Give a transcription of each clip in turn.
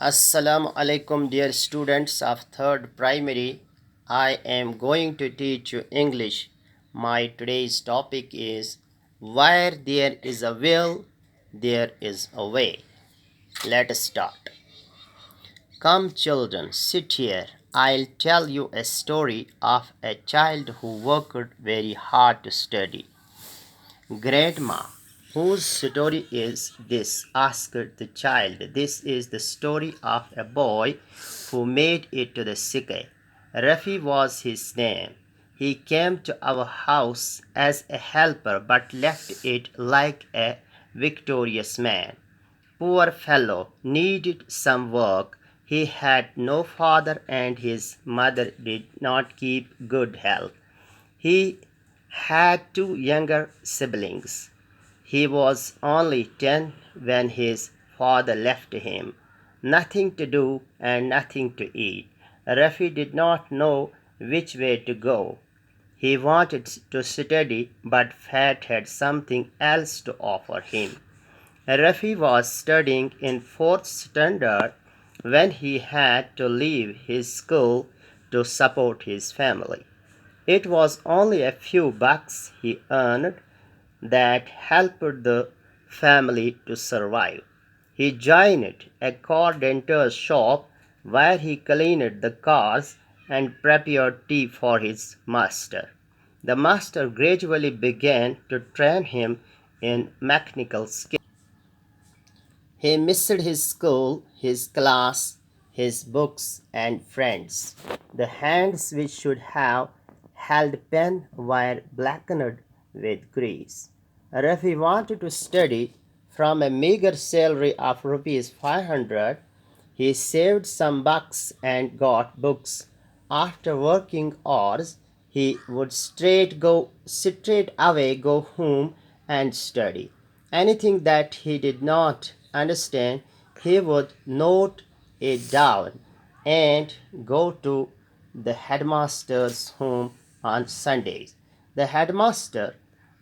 Assalamu alaikum, dear students of third primary. I am going to teach you English. My today's topic is where there is a will, there is a way. Let us start. Come, children, sit here. I'll tell you a story of a child who worked very hard to study. Grandma, whose story is this? Asked the child. This is the story of a boy who made it to the sky. Rafi was his name. He came to our house as a helper but left it like a victorious man. Poor fellow needed some work. He had no father and his mother did not keep good health. He had two younger siblings. He was only 10 when his father left him. Nothing to do and nothing to eat. Rafi did not know which way to go. He wanted to study, but fate had something else to offer him. Rafi was studying in fourth standard when he had to leave his school to support his family. It was only a few bucks he earned that helped the family to survive. He joined a car denter's shop where he cleaned the cars and prepared tea for his master. The master gradually began to train him in mechanical skills. He missed his school, his class, his books, and friends. The hands which should have held pen were blackened with grease. Rafi wanted to study. From a meager salary of rupees 500, he saved some bucks and got books. After working hours, he would straight away go home and study. Anything that he did not understand, he would note it down and go to the headmaster's home on Sundays. The headmaster,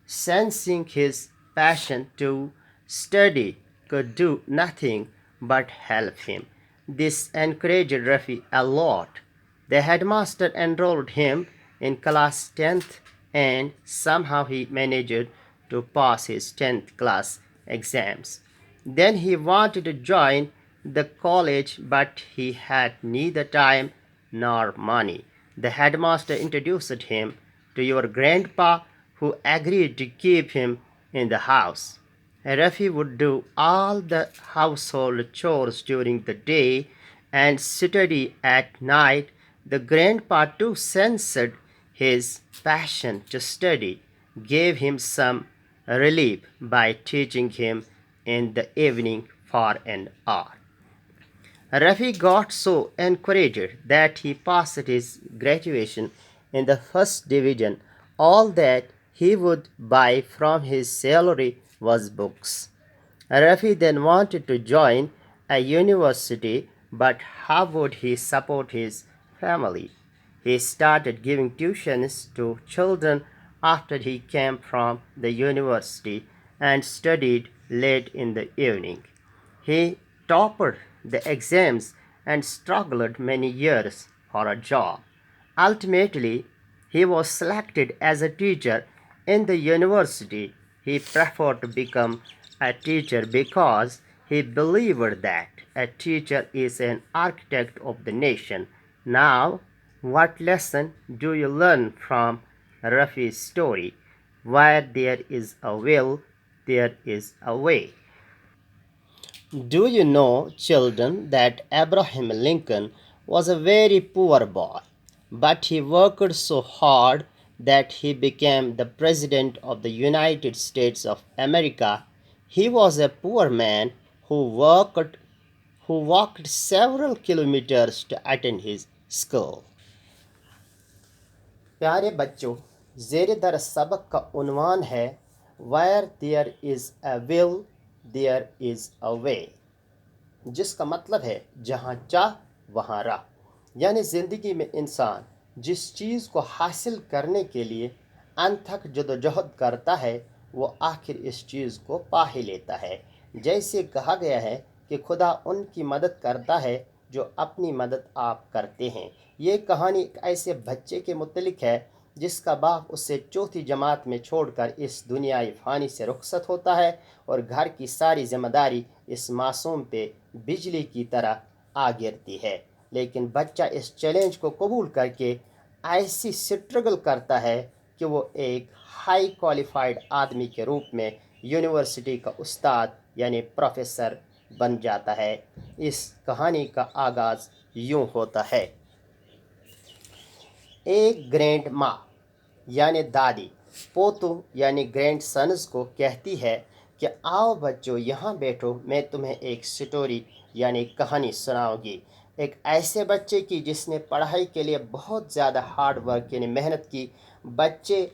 sensing his passion to study, could do nothing but help him. This encouraged Rafi a lot. The headmaster enrolled him in class 10th and somehow he managed to pass his 10th class exams. Then he wanted to join the college, but he had neither time nor money. The headmaster introduced him to your grandpa, who agreed to keep him in the house. Rafi would do all the household chores during the day and study at night. The grandpa too sensed his passion to study, gave him some relief by teaching him in the evening for an hour. Rafi got so encouraged that he passed his graduation in the first division. All that he would buy from his salary was books. Rafi then wanted to join a university, but how would he support his family? He started giving tuitions to children after he came from the university and studied late in the evening. He topped the exams and struggled many years for a job. Ultimately, he was selected as a teacher in the university. He preferred to become a teacher because he believed that a teacher is an architect of the nation. Now, what lesson do you learn from Rafi's story? Where there is a will, there is a way. Do you know, children, that Abraham Lincoln was a very poor boy, but he worked so hard that he became the President of the United States of America? He was a poor man who walked several kilometers to attend his school. پیارے بچوں، زیر در سبق کا عنوان ہے ویر there is a will there is اے وے، جس کا مطلب ہے جہاں چاہ وہاں راہ. یعنی زندگی میں انسان جس چیز کو حاصل کرنے کے لیے انتھک جدوجہد کرتا ہے وہ آخر اس چیز کو پا ہی لیتا ہے. جیسے کہا گیا ہے کہ خدا ان کی مدد کرتا ہے جو اپنی مدد آپ کرتے ہیں۔ یہ کہانی ایک ایسے بچے کے متعلق ہے جس کا باپ اسے چوتھی جماعت میں چھوڑ کر اس دنیائے فانی سے رخصت ہوتا ہے اور گھر کی ساری ذمہ داری اس معصوم پہ بجلی کی طرح آ گرتی ہے، لیکن بچہ اس چیلنج کو قبول کر کے ایسی سٹرگل کرتا ہے کہ وہ ایک ہائی کوالیفائڈ آدمی کے روپ میں یونیورسٹی کا استاد یعنی پروفیسر بن جاتا ہے۔ اس کہانی کا آغاز یوں ہوتا ہے۔ ایک گرینڈ ماں یعنی دادی پوتوں یعنی گرینڈ سنز کو کہتی ہے کہ آؤ بچوں یہاں بیٹھو، میں تمہیں ایک سٹوری یعنی کہانی سناؤں گی، ایک ایسے بچے کی جس نے پڑھائی کے لیے بہت زیادہ ہارڈ ورک یعنی محنت کی۔ بچے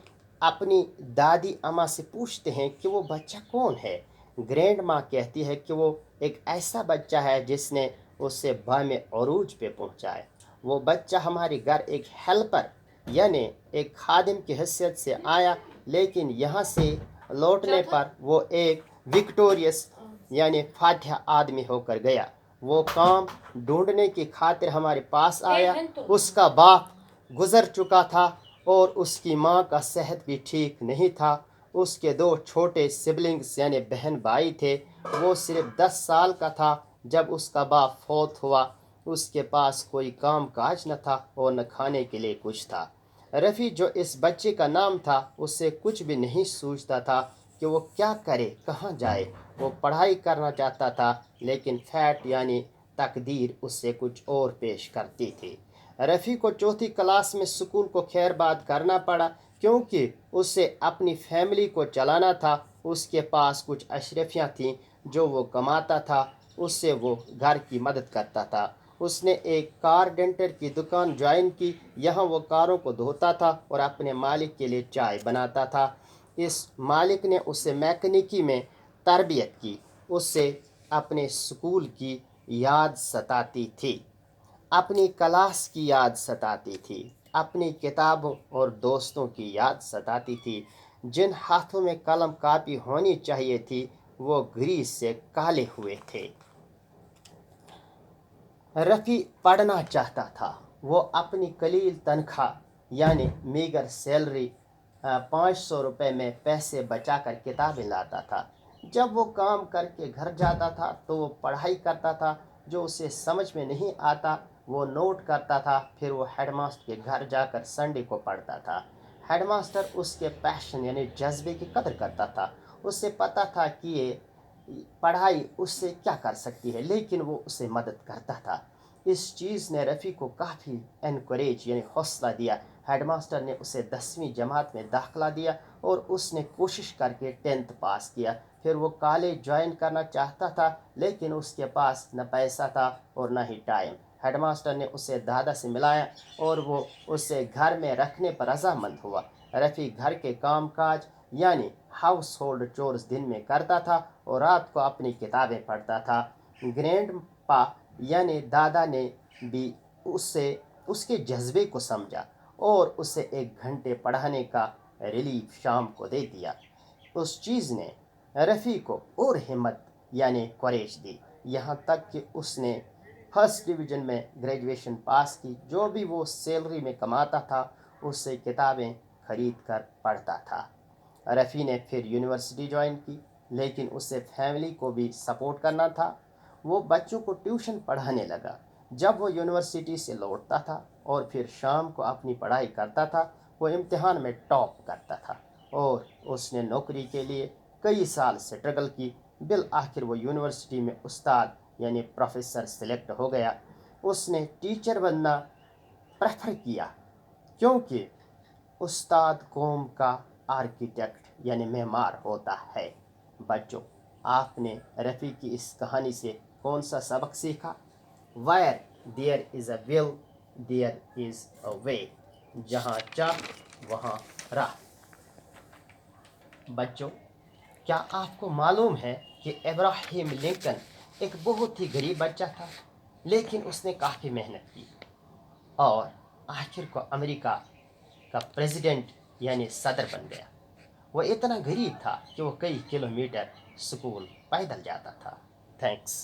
اپنی دادی اماں سے پوچھتے ہیں کہ وہ بچہ کون ہے۔ گرینڈ ماں کہتی ہے کہ وہ ایک ایسا بچہ ہے جس نے اسے بام عروج پہ پہنچائے۔ وہ بچہ ہمارے گھر ایک ہیلپر یعنی ایک خادم کی حیثیت سے آیا، لیکن یہاں سے لوٹنے پر وہ ایک وکٹوریس یعنی فاتح آدمی ہو کر گیا۔ وہ کام ڈھونڈنے کی خاطر ہمارے پاس آیا۔ اس کا باپ گزر چکا تھا اور اس کی ماں کا صحت بھی ٹھیک نہیں تھا۔ اس کے 2 چھوٹے سبلنگز یعنی بہن بھائی تھے۔ وہ صرف 10 سال کا تھا جب اس کا باپ فوت ہوا۔ اس کے پاس کوئی کام کاج نہ تھا اور نہ کھانے کے لیے کچھ تھا۔ رفیع جو اس بچے کا نام تھا اس سے کچھ بھی نہیں سوچتا تھا کہ وہ کیا کرے، کہاں جائے۔ وہ پڑھائی کرنا چاہتا تھا لیکن فیٹ یعنی تقدیر اس سے کچھ اور پیش کرتی تھی۔ رفیع کو چوتھی کلاس میں اسکول کو خیر باد کرنا پڑا کیونکہ اسے اپنی فیملی کو چلانا تھا۔ اس کے پاس کچھ اشرفیاں تھیں جو وہ کماتا تھا، اس سے وہ گھر کی مدد کرتا تھا۔ اس نے ایک کار ڈینٹر کی دکان جوائن کی، یہاں وہ کاروں کو دھوتا تھا اور اپنے مالک کے لیے چائے بناتا تھا۔ اس مالک نے اسے میکینکی میں تربیت کی۔ اس سے اپنے سکول کی یاد ستاتی تھی، اپنی کلاس کی یاد ستاتی تھی، اپنی کتابوں اور دوستوں کی یاد ستاتی تھی۔ جن ہاتھوں میں قلم کاپی ہونی چاہیے تھی وہ گریس سے کالے ہوئے تھے۔ رفیع پڑھنا چاہتا تھا۔ وہ اپنی قلیل تنخواہ یعنی میگر سیلری 500 روپے میں پیسے بچا کر کتابیں لاتا تھا۔ جب وہ کام کر کے گھر جاتا تھا تو وہ پڑھائی کرتا تھا، جو اسے سمجھ میں نہیں آتا وہ نوٹ کرتا تھا، پھر وہ ہیڈ ماسٹر کے گھر جا کر سنڈے کو پڑھتا تھا۔ ہیڈ ماسٹر اس کے پیشن یعنی جذبے کی قدر کرتا تھا۔ اسے پتہ تھا کہ یہ پڑھائی اس سے کیا کر سکتی ہے، لیکن وہ اسے مدد کرتا تھا۔ اس چیز نے رفیع کو کافی انکوریج یعنی حوصلہ دیا۔ ہیڈ ماسٹر نے اسے 10ویں جماعت میں داخلہ دیا اور اس نے کوشش کر کے 10th پاس کیا۔ پھر وہ کالج جوائن کرنا چاہتا تھا لیکن اس کے پاس نہ پیسہ تھا اور نہ ہی ٹائم۔ ہیڈ ماسٹر نے اسے دادا سے ملایا اور وہ اسے گھر میں رکھنے پر رضامند ہوا۔ رفیع گھر کے کام کاج یعنی ہاؤس ہولڈ چورز دن میں کرتا تھا اور رات کو اپنی کتابیں پڑھتا تھا۔ گرینڈ پا یعنی دادا نے بھی اس کے جذبے کو سمجھا اور اسے 1 گھنٹے پڑھانے کا ریلیف شام کو دے دیا۔ اس چیز نے رفیع کو اور ہمت یعنی کوریج دی، یہاں تک کہ اس نے 1st ڈویژن میں گریجویشن پاس کی۔ جو بھی وہ سیلری میں کماتا تھا اس سے کتابیں خرید کر پڑھتا تھا۔ رفیع نے پھر یونیورسٹی جوائن کی لیکن اسے فیملی کو بھی سپورٹ کرنا تھا۔ وہ بچوں کو ٹیوشن پڑھانے لگا۔ جب وہ یونیورسٹی سے لوٹتا تھا اور پھر شام کو اپنی پڑھائی کرتا تھا، وہ امتحان میں ٹاپ کرتا تھا اور اس نے نوکری کے لیے کئی سال سٹرگل کی۔ بالآخر وہ یونیورسٹی میں استاد یعنی پروفیسر سلیکٹ ہو گیا۔ اس نے ٹیچر بننا پریفر کیا کیونکہ استاد قوم کا آرکیٹیکٹ یعنی معمار ہوتا ہے۔ بچوں، آپ نے رفیع کی اس کہانی سے کون سا سبق سیکھا؟ Where there is a will, there is a way. جہاں چاہ وہاں راہ۔ بچوں، کیا آپ کو معلوم ہے کہ ابراہیم لنکن ایک بہت ہی غریب بچہ تھا لیکن اس نے کافی محنت کی اور آخر کو امریکہ کا پریزیڈنٹ یعنی صدر بن گیا۔ وہ اتنا غریب تھا کہ وہ کئی کلومیٹر اسکول پیدل جاتا تھا۔ تھینکس۔